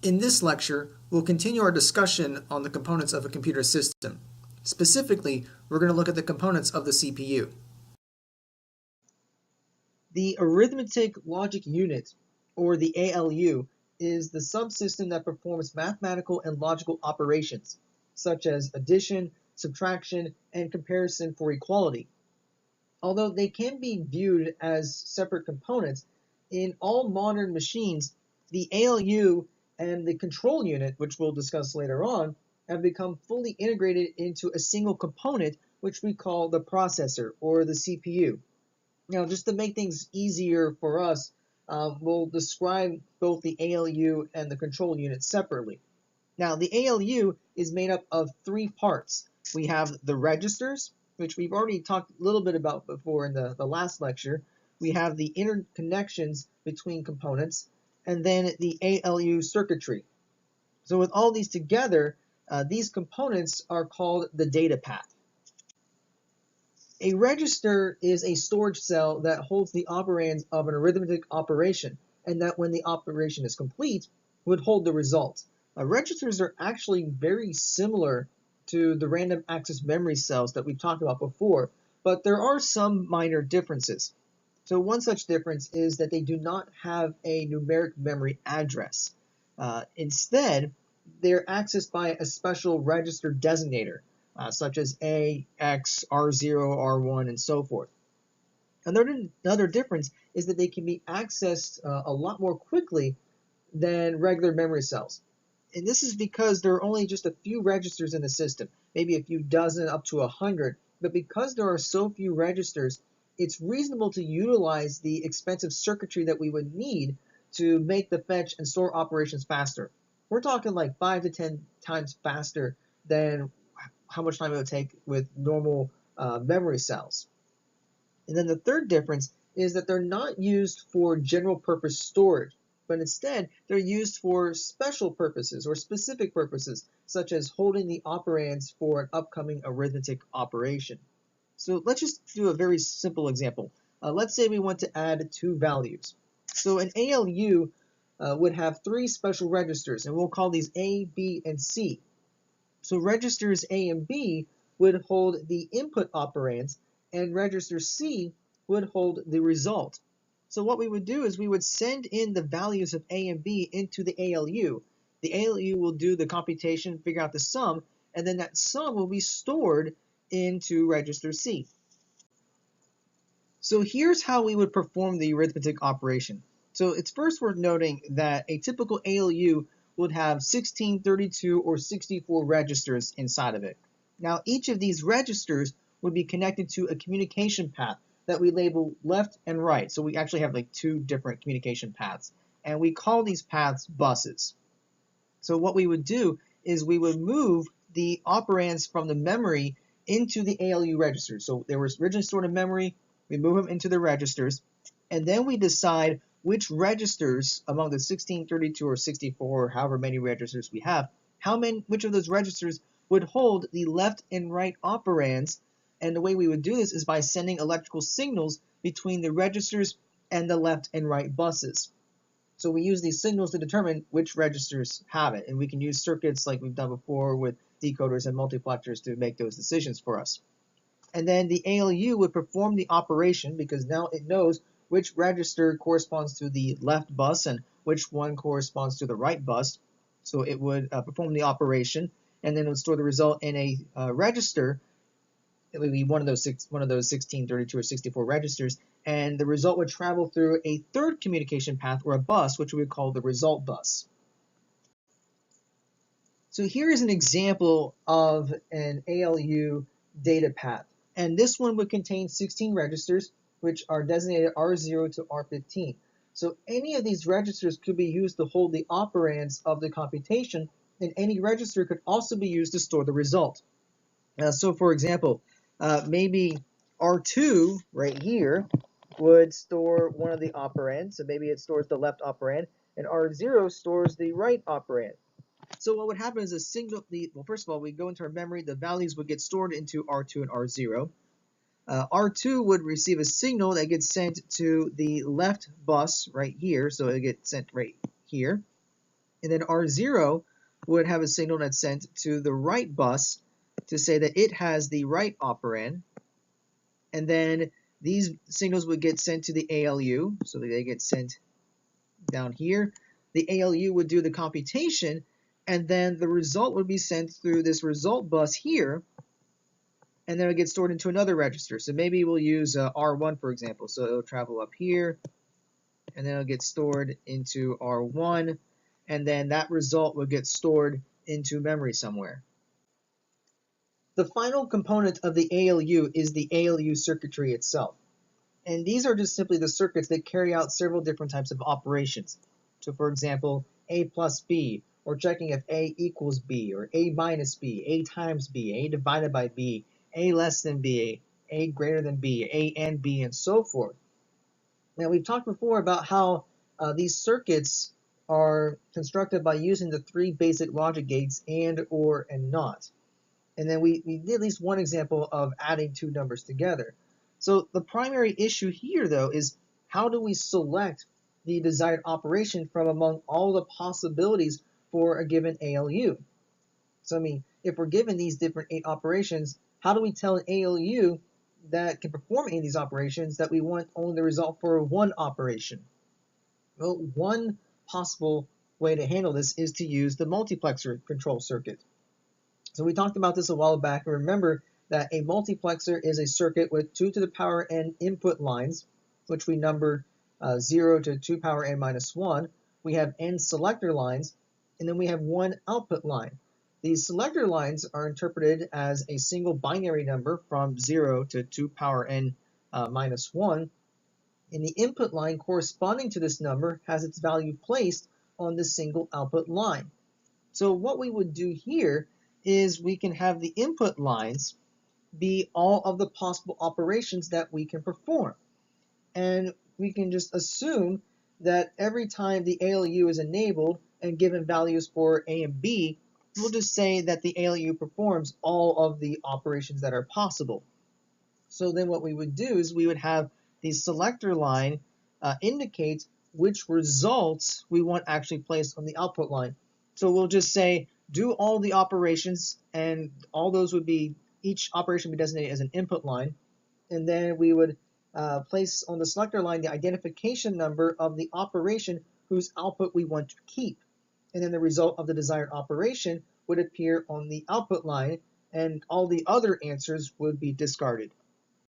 In this lecture, we'll continue our discussion on the components of a computer system. Specifically, we're going to look at the components of the CPU. The arithmetic logic unit, or the ALU, is the subsystem that performs mathematical and logical operations, such as addition, subtraction, and comparison for equality. Although they can be viewed as separate components, in all modern machines, the ALU and the control unit, which we'll discuss later on, have become fully integrated into a single component, which we call the processor, or the CPU. Now, just to make things easier for us, we'll describe both the ALU and the control unit separately. Now, the ALU is made up of three parts. We have the registers, which we've already talked a little bit about before in the last lecture. We have the interconnections between components, and then the ALU circuitry. So with all these together, these components are called the data path. A register is a storage cell that holds the operands of an arithmetic operation, and that when the operation is complete, would hold the result. Registers are actually very similar to the random access memory cells that we've talked about before, but there are some minor differences. So one such difference is that they do not have a numeric memory address. Instead, they're accessed by a special register designator, such as A, X, R0, R1, and so forth. Another difference is that they can be accessed a lot more quickly than regular memory cells. And this is because there are only just a few registers in the system, maybe a few dozen up to 100, but because there are so few registers, it's reasonable to utilize the expensive circuitry that we would need to make the fetch and store operations faster. We're talking like 5 to 10 times faster than how much time it would take with normal memory cells. And then the third difference is that they're not used for general purpose storage, but instead they're used for special purposes or specific purposes, such as holding the operands for an upcoming arithmetic operation. So let's just do a very simple example. Let's say we want to add two values. So an ALU would have three special registers, and we'll call these A, B, and C. So registers A and B would hold the input operands, and register C would hold the result. So what we would do is we would send in the values of A and B into the ALU. The ALU will do the computation, figure out the sum, and then that sum will be stored into register C. So here's how we would perform the arithmetic operation. So it's first worth noting that a typical ALU would have 16, 32, or 64 registers inside of it. Now each of these registers would be connected to a communication path that we label left and right. So we actually have like two different communication paths, and we call these paths buses. So what we would do is we would move the operands from the memory into the ALU registers. So they were originally stored in memory, we move them into the registers, and then we decide which registers among the 16, 32, or 64, or however many registers we have, which of those registers would hold the left and right operands. And the way we would do this is by sending electrical signals between the registers and the left and right buses. So we use these signals to determine which registers have it, and we can use circuits like we've done before with decoders and multiplexers to make those decisions for us. And then the ALU would perform the operation because now it knows which register corresponds to the left bus and which one corresponds to the right bus. So it would perform the operation, and then it would store the result in a register. It would be one of those 16, 32, or 64 registers, and the result would travel through a third communication path or a bus, which we would call the result bus. So here is an example of an ALU data path, and this one would contain 16 registers, which are designated R0 to R15. So any of these registers could be used to hold the operands of the computation, and any register could also be used to store the result. So for example, maybe R2 right here would store one of the operands, so maybe it stores the left operand, and R0 stores the right operand. So what would happen is well, first of all, we go into our memory, the values would get stored into R2 and R0. R2 would receive a signal that gets sent to the left bus right here, so it gets sent right here. And then R0 would have a signal that's sent to the right bus to say that it has the right operand. And then these signals would get sent to the ALU, so that they get sent down here. The ALU would do the computation, and then the result would be sent through this result bus here, and then it would get stored into another register. So maybe we'll use R1, for example. So it'll travel up here, and then it'll get stored into R1, and then that result will get stored into memory somewhere. The final component of the ALU is the ALU circuitry itself. And these are just simply the circuits that carry out several different types of operations. So for example, A plus B, or checking if A equals B, or A minus B, A times B, A divided by B, A less than B, A greater than B, A and B, and so forth. Now we've talked before about how these circuits are constructed by using the three basic logic gates AND, OR, and NOT. And then we did at least one example of adding two numbers together. So the primary issue here, though, is how do we select the desired operation from among all the possibilities for a given ALU? So, I mean, if we're given these different 8 operations, how do we tell an ALU that can perform any of these operations that we want only the result for one operation? Well, one possible way to handle this is to use the multiplexer control circuit. So we talked about this a while back, and remember that a multiplexer is a circuit with 2 to the power n input lines, which we number 0 to 2 power n minus 1. We have n selector lines, and then we have one output line. These selector lines are interpreted as a single binary number from 0 to 2 power n minus 1, and the input line corresponding to this number has its value placed on the single output line. So what we would do here is we can have the input lines be all of the possible operations that we can perform. And we can just assume that every time the ALU is enabled and given values for A and B, we'll just say that the ALU performs all of the operations that are possible. So then what we would do is we would have the selector line indicate which results we want actually placed on the output line. So we'll just say do all the operations, and all those would be, each operation would be designated as an input line, and then we would place on the selector line the identification number of the operation whose output we want to keep. And then the result of the desired operation would appear on the output line, and all the other answers would be discarded.